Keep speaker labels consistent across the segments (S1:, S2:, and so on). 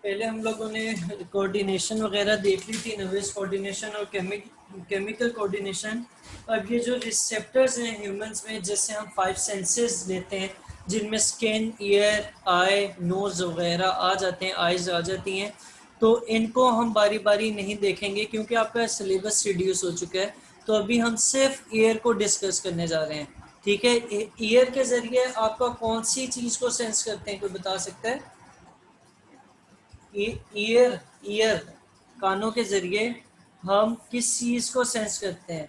S1: पहले हम लोगों ने कोऑर्डिनेशन वगैरह देख ली थी, नर्वस कोऑर्डिनेशन और केमिकल कोऑर्डिनेशन। अब ये जो रिसेप्टर्स हैं ह्यूमंस में, जैसे हम 5 सेंसेस लेते हैं जिनमें स्किन, ईयर, आई, नोज वगैरह आ जाते हैं, आइज आ जाती हैं, तो इनको हम बारी बारी नहीं देखेंगे क्योंकि आपका सिलेबस रिड्यूस हो चुका है। तो अभी हम सिर्फ ईयर को डिस्कस करने जा रहे हैं, ठीक है। ईयर के जरिए आपका कौन सी चीज को सेंस करते हैं, कोई बता सकता है? ईयर, ईयर कानों के जरिए हम किस चीज को सेंस करते हैं?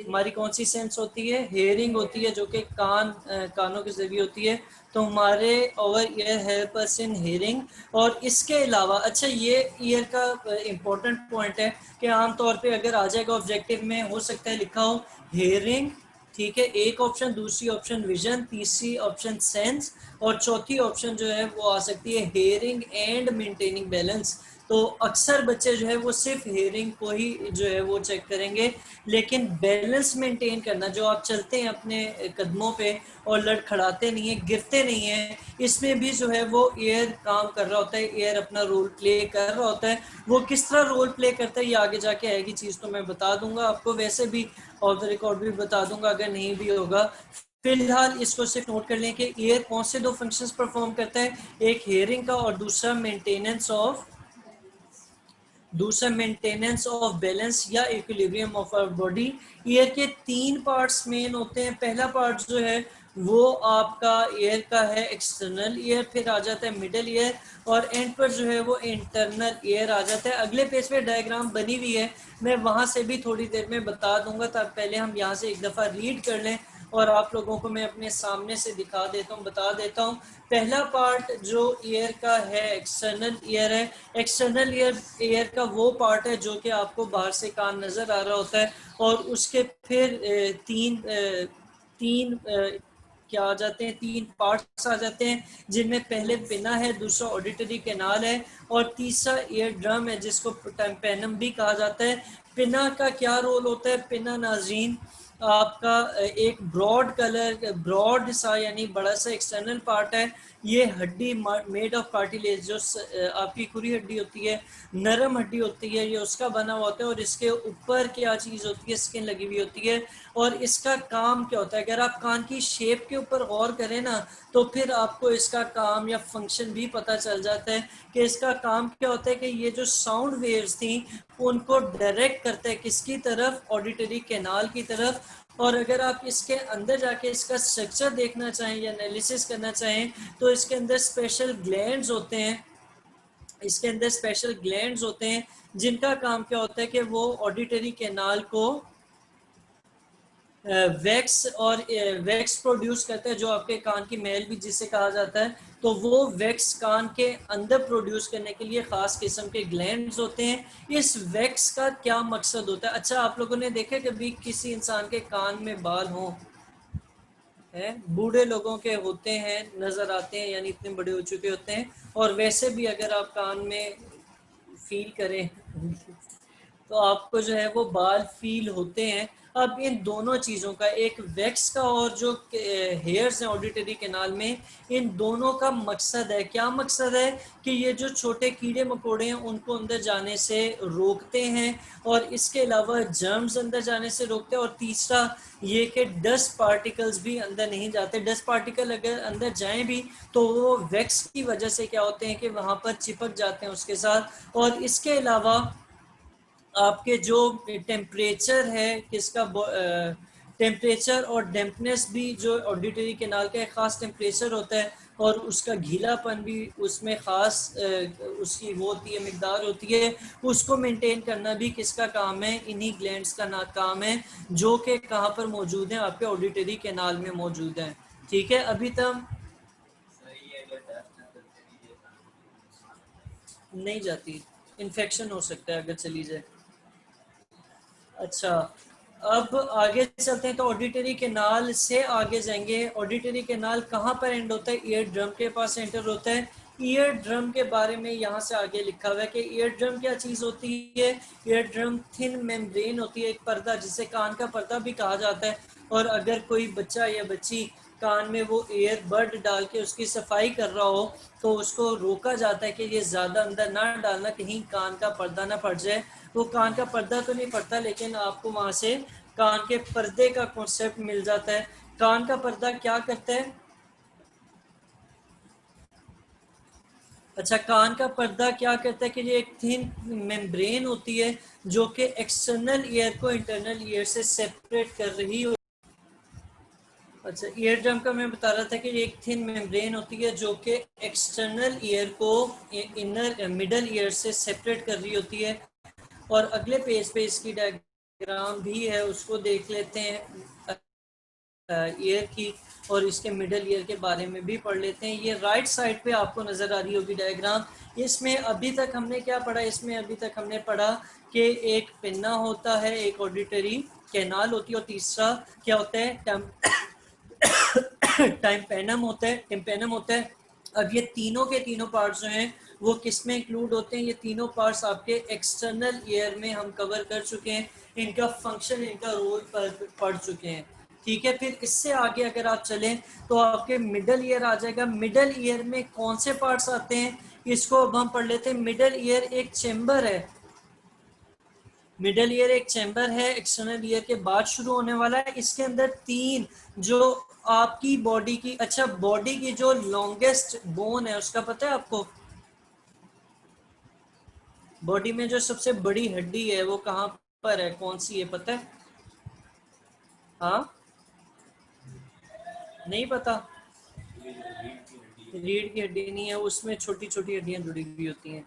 S1: हमारी कौन सी सेंस होती है? हेयरिंग होती है, जो कि कानों के जरिए होती है। तो हमारे ओवर ईयर हेल्प अस इन हेयरिंग। और इसके अलावा, अच्छा ये ईयर का इम्पोर्टेंट पॉइंट है कि आमतौर पे अगर आ जाएगा ऑब्जेक्टिव में, हो सकता है लिखा हो हेयरिंग, ठीक है, एक ऑप्शन, दूसरी ऑप्शन विजन, तीसरी ऑप्शन सेंस, और चौथी ऑप्शन जो है वो आ सकती है हेयरिंग एंड मेंटेनिंग बैलेंस। तो अक्सर बच्चे जो है वो सिर्फ हेयरिंग को ही जो है वो चेक करेंगे, लेकिन बैलेंस मेंटेन करना, जो आप चलते हैं अपने कदमों पे और लड़खड़ाते नहीं है, गिरते नहीं है, इसमें भी जो है वो एयर काम कर रहा होता है, एयर अपना रोल प्ले कर रहा होता है। वो किस तरह रोल प्ले करता है ये आगे जाके आएगी चीज़, तो मैं बता दूंगा आपको, वैसे भी ऑफ द रिकॉर्ड भी बता दूंगा अगर नहीं भी होगा। फिलहाल इसको सिर्फ नोट कर लें कि एयर कौन से दो फंक्शंस परफॉर्म करता है, एक हेयरिंग का और दूसरा मेंटेनेंस ऑफ बैलेंस या equilibrium of our body. Ear के 3 पार्ट्स मेन होते हैं। पहला पार्ट जो है वो आपका ईयर का है एक्सटर्नल ईयर, फिर आ जाता है मिडल ईयर, और एंड पर जो है वो इंटरनल ईयर आ जाता है। अगले पेज पे डायग्राम बनी हुई है, मैं वहां से भी थोड़ी देर में बता दूंगा, तब पहले हम यहाँ से एक दफ़ा रीड कर लें और आप लोगों को मैं अपने सामने से दिखा देता हूँ, बता देता हूँ। पहला पार्ट जो ईयर का है एक्सटर्नल ईयर है। एक्सटर्नल ईयर का वो पार्ट है जो कि आपको बाहर से कान नजर आ रहा होता है, और उसके फिर तीन क्या आ जाते हैं, 3 पार्ट्स आ जाते हैं, जिनमें पहले पिना है, दूसरा ऑडिटरी कैनाल है, और तीसरा ईयर ड्रम है जिसको टेम्पेनम भी कहा जाता है। पिना का क्या रोल होता है? पिना नाज़रीन आपका एक ब्रॉड सा यानी बड़ा सा एक्सटर्नल पार्ट है। ये हड्डी मेड ऑफ कार्टिलेज, जो आपकी खुरी हड्डी होती है, नरम हड्डी होती है, ये उसका बना हुआ होता है, और इसके ऊपर क्या चीज़ होती है? स्किन लगी हुई होती है। और इसका काम क्या होता है? अगर आप कान की शेप के ऊपर गौर करें ना, तो फिर आपको इसका काम या फंक्शन भी पता चल जाता है कि इसका काम क्या होता है, कि ये जो साउंड वेव्स थी उनको डायरेक्ट करता है किसकी तरफ? ऑडिटरी कैनाल की तरफ। और अगर आप इसके अंदर जाके इसका स्ट्रक्चर देखना चाहें या एनालिसिस करना चाहें, तो इसके अंदर स्पेशल ग्लैंड्स होते हैं, जिनका काम क्या होता है कि वो ऑडिटरी कैनाल को वैक्स प्रोड्यूस करता है, जो आपके कान की मैल भी जिसे कहा जाता है। तो वो वैक्स कान के अंदर प्रोड्यूस करने के लिए खास किस्म के ग्लैंड्स होते हैं। इस वैक्स का क्या मकसद होता है? अच्छा, आप लोगों ने देखा कभी किसी इंसान के कान में बाल हों? है, बूढ़े लोगों के होते हैं, नजर आते हैं, यानी इतने बड़े हो चुके होते हैं। और वैसे भी अगर आप कान में फील करें तो आपको जो है वो बाल फील होते हैं। अब इन दोनों चीज़ों का, एक वैक्स का और जो हेयर्स हैं ऑडिटरी कैनाल में, इन दोनों का मकसद है, क्या मकसद है? कि ये जो छोटे कीड़े मकोड़े हैं उनको अंदर जाने से रोकते हैं, और इसके अलावा जर्म्स अंदर जाने से रोकते हैं। और तीसरा ये कि डस्ट पार्टिकल्स भी अंदर नहीं जाते। डस्ट पार्टिकल अगर अंदर जाएं भी तो वो वैक्स की वजह से क्या होते हैं कि वहाँ पर चिपक जाते हैं उसके साथ। और इसके अलावा आपके जो टेम्परेचर है किसका, टेम्परेचर और डेम्पनेस भी जो ऑडिटरी कैनाल का एक ख़ास टेम्परेचर होता है, और उसका गीलापन भी उसमें ख़ास उसकी वो होती है, मिकदार होती है, उसको मेंटेन करना भी किसका काम है? इन्हीं ग्लैंड्स का काम है, जो कि कहाँ पर मौजूद हैं? आपके ऑडिटरी कैनाल में मौजूद हैं। ठीक है, अभी तक नहीं जाती, इन्फेक्शन हो सकता है अगर चली जाए। अच्छा, अब आगे चलते हैं, तो ऑडिटरी कैनाल से आगे जाएंगे। ऑडिटरी कैनाल कहाँ पर एंड होता है? ईयर ड्रम के पास एंटर होता है। ईयर ड्रम के बारे में यहाँ से आगे लिखा हुआ है कि ईयर ड्रम क्या चीज़ होती है? ईयर ड्रम थिन मेम्ब्रेन होती है, एक पर्दा, जिसे कान का पर्दा भी कहा जाता है। और अगर कोई बच्चा या बच्ची कान में वो एयर बड डाल के उसकी सफाई कर रहा हो तो उसको रोका जाता है कि ये ज़्यादा अंदर ना डालना, कहीं कान का पर्दा ना फट जाए। वो कान का पर्दा तो नहीं फटता, लेकिन आपको वहाँ से कान के पर्दे का कॉन्सेप्ट मिल जाता है। कान का पर्दा क्या करता है? अच्छा, कान का पर्दा क्या करता है कि ये एक थिन मेम्ब्रेन होती है जो कि एक्सटर्नल ईयर को इंटरनल ईयर से सेपरेट कर रही हो। अच्छा, ईयर ड्रम का मैं बता रहा था कि ये एक थिन मेम्ब्रेन होती है जो कि एक्सटर्नल ईयर को इनर मिडल ईयर से सेपरेट कर रही होती है। और अगले पेज पे इसकी डायग्राम भी है, उसको देख लेते हैं ईयर की, और इसके मिडल ईयर के बारे में भी पढ़ लेते हैं। ये राइट साइड पे आपको नज़र आ रही होगी डायग्राम। इसमें अभी तक हमने क्या पढ़ा? इसमें अभी तक हमने पढ़ा कि एक पिन्ना होता है, एक ऑडिटरी कैनाल होती है, और तीसरा क्या होता है? टाइम्पेनम होता है, टिम्पेनम होता है। अब ये तीनों के तीनों पार्ट्स जो हैं वो किस में इंक्लूड होते हैं? ये तीनों पार्ट्स आपके एक्सटर्नल ईयर में हम कवर कर चुके हैं, इनका फंक्शन, इनका रोल पढ़ चुके हैं। ठीक है, फिर इससे आगे अगर आप चलें तो आपके मिडल ईयर आ जाएगा। मिडल ईयर में कौन से पार्ट्स आते हैं इसको अब हम पढ़ लेते हैं। मिडल ईयर एक चेम्बर है, मिडल ईयर एक चैम्बर है, एक्सटर्नल ईयर के बाद शुरू होने वाला है। इसके अंदर तीन जो आपकी बॉडी की, अच्छा बॉडी की जो लॉन्गेस्ट बोन है उसका पता है आपको? बॉडी में जो सबसे बड़ी हड्डी है वो कहाँ पर है, कौन सी है, पता है? हाँ, नहीं पता। रीढ़ की हड्डी नहीं है, उसमें छोटी छोटी हड्डियां जुड़ी हुई होती हैं।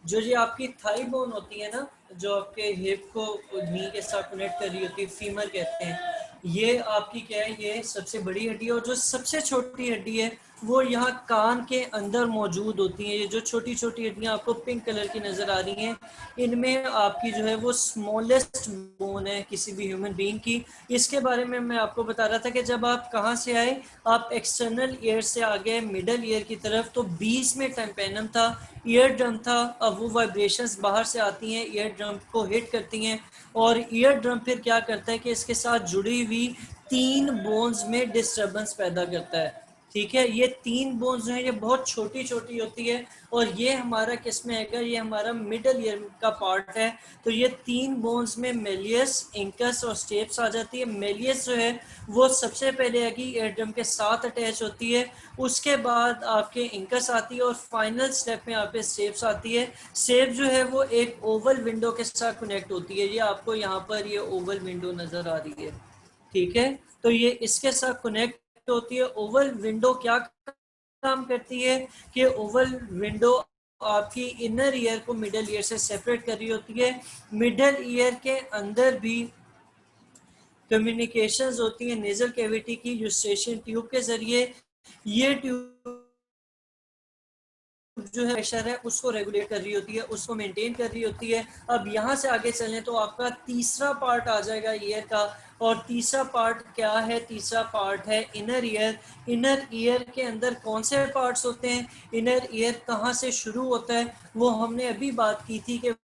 S1: जो ये आपकी थाई बोन होती है ना, जो आपके हिप को नी के साथ कनेक्ट कर रही होती है, फीमर कहते हैं, ये आपकी क्या है? ये सबसे बड़ी हड्डी है। और जो सबसे छोटी हड्डी है वो यहाँ कान के अंदर मौजूद होती है। ये जो छोटी छोटी हड्डियाँ आपको पिंक कलर की नज़र आ रही हैं, इनमें आपकी जो है वो स्मॉलेस्ट बोन है किसी भी ह्यूमन बीइंग की। इसके बारे में मैं आपको बता रहा था कि जब आप कहाँ से आए, आप एक्सटर्नल ईयर से आ गए मिडल ईयर की तरफ, तो बीच में टेम्पेनम था, ईयर ड्रम था। अब वो वाइब्रेशंस बाहर से आती हैं, ईयर ड्रम को हिट करती हैं, और ईयर ड्रम फिर क्या करता है कि इसके साथ जुड़ी हुई तीन बोन्स में डिस्टरबेंस पैदा करता है। ठीक है, ये तीन बोन्स जो है ये बहुत छोटी छोटी होती है, और ये हमारा किस में आएगा? ये हमारा मिडल ईयर का पार्ट है। तो ये तीन बोन्स में मेलियस, इंकस और स्टेप्स आ जाती है। मेलियस जो है वो सबसे पहले आएगी, ईयर ड्रम के साथ अटैच होती है, उसके बाद आपके इंकस आती है, और फाइनल स्टेप में आप पे स्टेप्स आती है। स्टेप जो है वो एक ओवल विंडो के साथ कनेक्ट होती है। ये आपको यहाँ पर ये ओवल विंडो नजर आ रही है। ठीक है, तो ये इसके साथ कनेक्ट होती है। ओवल विंडो क्या काम करती है कि ओवल विंडो आपकी इनर ईयर को मिडल ईयर से सेपरेट कर रही होती है। मिडल ईयर के अंदर भी कम्युनिकेशंस होती है नेजल कैविटी की यूस्टेशियन ट्यूब के जरिए। ये ट्यूब जो है प्रेशर है उसको रेगुलेट कर रही होती है, उसको मेंटेन कर रही होती है। अब यहाँ से आगे चलें तो आपका तीसरा पार्ट आ जाएगा ईयर का, और तीसरा पार्ट क्या है? तीसरा पार्ट है इनर ईयर। इनर ईयर के अंदर कौन से पार्ट्स होते हैं? इनर ईयर कहाँ से शुरू होता है वो हमने अभी बात की थी कि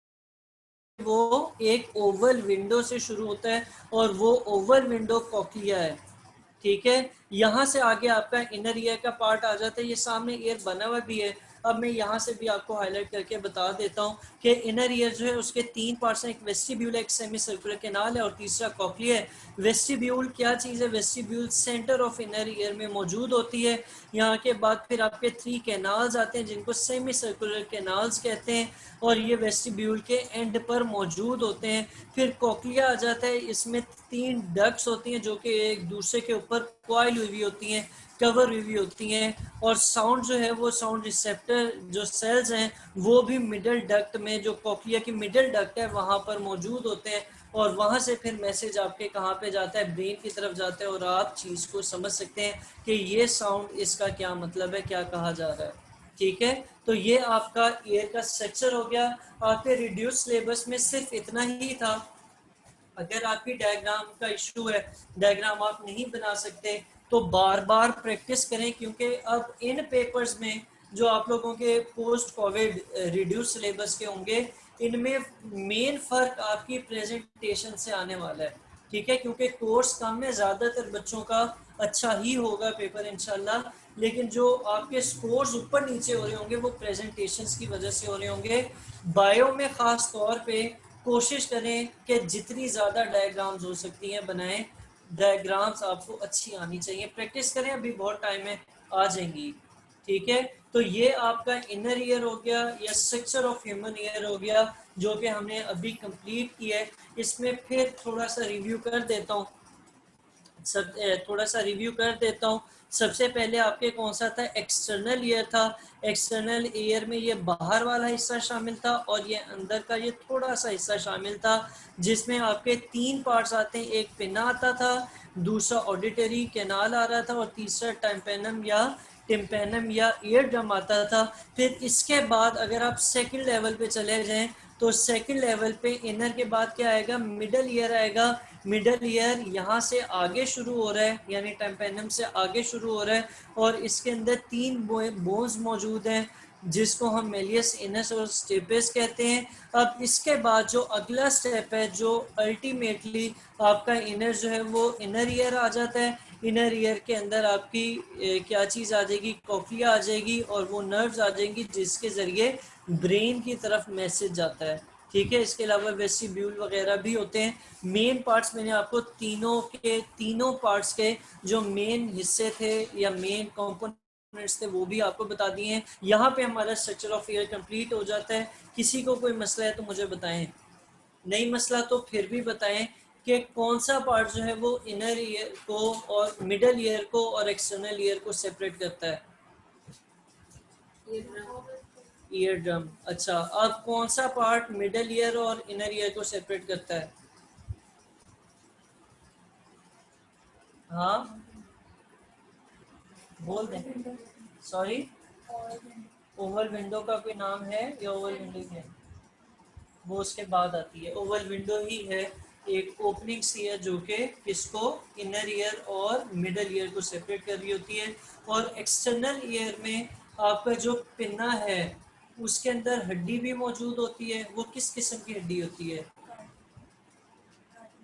S1: वो एक ओवल विंडो से शुरू होता है, और वो ओवल विंडो कॉक्लिया है। ठीक है, यहाँ से आगे आपका इनर ईयर का पार्ट आ जाता है। ये सामने ईयर बना हुआ भी है, अब मैं यहाँ से भी आपको हाईलाइट करके बता देता हूँ कि इनर ईयर जो है उसके तीन पार्ट्स हैं, एक वेस्टिब्यूल है, एक सेमी सर्कुलर कैनाल है, और तीसरा कॉक्लिया है। वेस्टिब्यूल क्या चीज़ है? Vestibule centre of inner ear में मौजूद होती है। यहाँ के बाद फिर आपके थ्री कैनाल्स आते हैं जिनको सेमी सर्कुलर कैनाल्स कहते हैं, और ये वेस्टिब्यूल के एंड पर मौजूद होते हैं। फिर कॉक्लिया आ जाता है, इसमें तीन डक्ट्स होती हैं जो कि एक दूसरे के ऊपर कॉइल हुई होती हैं, कवर हुई होती हैं। और साउंड जो है वो साउंड रिसेप्टर जो सेल्स हैं वो भी मिडल डक्ट में, जो कॉक्लिया की मिडल डक्ट है वहाँ पर मौजूद होते हैं, और वहाँ से फिर मैसेज आपके कहाँ पे जाता है? ब्रेन की तरफ जाता है, और आप चीज़ को समझ सकते हैं कि ये साउंड, इसका क्या मतलब है, क्या कहा जा रहा है। ठीक है, तो ये आपका ईयर का स्ट्रक्चर हो गया। आपके रिड्यूस सिलेबस में सिर्फ इतना ही था। अगर आपकी डायग्राम का इशू है, डायग्राम आप नहीं बना सकते, तो बार बार प्रैक्टिस करें, क्योंकि अब इन पेपर्स में जो आप लोगों के पोस्ट कोविड रिड्यूस सिलेबस के होंगे, इनमें मेन फर्क आपकी प्रेजेंटेशन से आने वाला है। ठीक है, क्योंकि कोर्स कम है, ज़्यादातर बच्चों का अच्छा ही होगा पेपर इंशाल्लाह। लेकिन जो आपके स्कोर्स ऊपर नीचे हो रहे होंगे वो प्रेजेंटेशंस की वजह से हो रहे होंगे। बायो में ख़ास तौर पे कोशिश करें कि जितनी ज़्यादा डायग्राम्स हो सकती हैं बनाएं। डायग्राम्स आपको अच्छी आनी चाहिए, प्रैक्टिस करें, अभी बहुत टाइम है, आ जाएंगी। ठीक है, तो ये आपका इनर ईयर हो गया या स्ट्रक्चर ऑफ ह्यूमन ईयर हो गया, जो कि हमने अभी कंप्लीट किया है। इसमें फिर थोड़ा सा रिव्यू कर देता हूँ, थोड़ा सा रिव्यू कर देता हूँ। सबसे पहले आपके कौन सा था, एक्सटर्नल ईयर था। एक्सटर्नल ईयर में ये बाहर वाला हिस्सा शामिल था और ये अंदर का ये थोड़ा सा हिस्सा शामिल था, जिसमें आपके 3 पार्ट्स आते हैं। एक पिना आता था, दूसरा ऑडिटरी कैनाल आ रहा था और तीसरा टिम्पेनम या ईयर ड्रम आता था। फिर इसके बाद अगर आप सेकंड लेवल पे चले जाएं तो सेकंड लेवल पे इनर के बाद क्या आएगा, मिडल ईयर आएगा। मिडल ईयर यहाँ से आगे शुरू हो रहा है, यानी टेम्पेनम से आगे शुरू हो रहा है, और इसके अंदर 3 बोन्स मौजूद हैं जिसको हम मेलियस, इनस और स्टेपिस कहते हैं। अब इसके बाद जो अगला स्टेप है, जो अल्टीमेटली आपका इनर जो है वो इनर ईयर आ जाता है। इनर ईयर के अंदर आपकी क्या चीज़ आ जाएगी, कोक्लिया आ जाएगी और वो नर्व्स आ जाएंगी जिसके ज़रिए ब्रेन की तरफ मैसेज जाता है। ठीक है, इसके अलावा वेस्टिब्यूल वगैरह भी होते हैं। मेन पार्ट्स मैंने आपको तीनों पार्ट्स के जो मेन हिस्से थे या मेन कंपोनेंट्स थे वो भी आपको बता दिए हैं। यहाँ पे हमारा स्ट्रक्चर ऑफ ईयर कंप्लीट हो जाता है। किसी को कोई मसला है तो मुझे बताएं, नहीं मसला तो फिर भी बताएं कि कौन सा पार्ट जो है वो इनर ईयर को और मिडल ईयर को और एक्सटर्नल ईयर को सेपरेट करता है। Ear drum. अच्छा, अब कौन सा पार्ट मिडल ईयर और इनर ईयर को सेपरेट करता है? हाँ, बोल दें। सॉरी, ओवल विंडो का कोई नाम है या ओवल विंडो है? वो उसके बाद आती है। ओवल विंडो ही है एक ओपनिंग सी है जो कि इसको इनर ईयर और मिडल ईयर को सेपरेट कर रही होती है। और एक्सटर्नल ईयर में आपका जो पिन्ना है उसके अंदर हड्डी भी मौजूद होती है। वो किस किस्म की हड्डी होती है?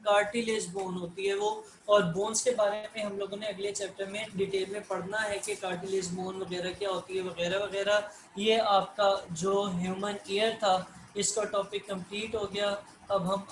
S1: कार्टिलेज बोन होती है वो। और बोन्स के बारे में हम लोगों ने अगले चैप्टर में डिटेल में पढ़ना है कि कार्टिलेज बोन वगैरह क्या होती है वगैरह वगैरह। ये आपका जो ह्यूमन ईयर था इसका टॉपिक कंप्लीट हो गया। अब हम